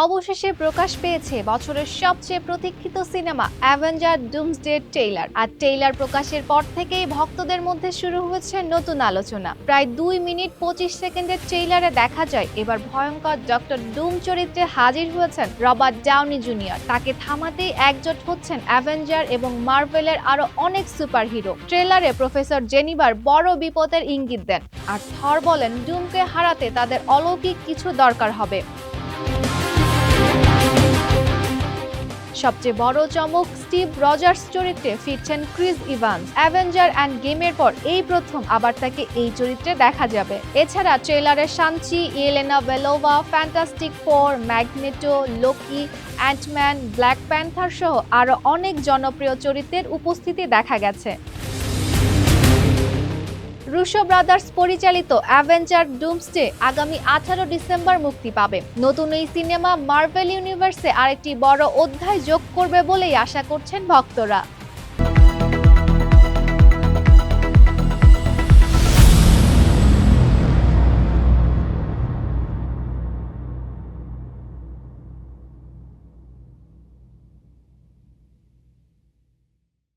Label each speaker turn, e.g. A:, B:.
A: অবশেষে প্রকাশ পেয়েছে বছরের সবচেয়ে প্রতীক্ষিত সিনেমা অ্যাভেঞ্জার ডুমসডে ট্রেইলার। আর ট্রেইলার প্রকাশের পর থেকেই ভক্তদের মধ্যে শুরু হয়েছে নতুন আলোচনা। প্রায় 2 মিনিট 25 সেকেন্ডের ট্রেইলারে দেখা যায় এবার ভয়ঙ্কর ডক্টর ডুম চরিত্রে হাজির হয়েছেন রবার্ট ডাউনি জুনিয়র। তাকে থামাতেই একজোট হচ্ছেন অ্যাভেঞ্জার এবং মার্ভেলের আরো অনেক সুপারহিরো। ট্রেইলারে প্রফেসর জেনিভার বড় বিপদের ইঙ্গিত দেন, আর থর বলেন ডুমকে হারাতে তাদের অলৌকিক কিছু দরকার হবে। সবচেয়ে বড় চমক, স্টিভ রজার্স চরিত্রে ফিরছেন ক্রিস ইভান্স। অ্যাভেঞ্জার এন্ড গেমের পর এই প্রথম আবার তাকে এই চরিত্রে দেখা যাবে। এছাড়া ট্রেলারে Shang Chi, Yelena Belova, Fantastic Four, Magneto, Loki, Ant Man, Black Panther সহ আরো অনেক জনপ্রিয় চরিত্রের উপস্থিতি দেখা গেছে। রুশো ব্রাদার্স পরিচালিত অ্যাভেঞ্জার ডুমসডে আগামী 18 ডিসেম্বর মুক্তি পাবে। নতুন এই সিনেমা মার্ভেল ইউনিভার্সে আরেকটি বড় অধ্যায় যোগ করবে বলেই আশা করছেন ভক্তরা।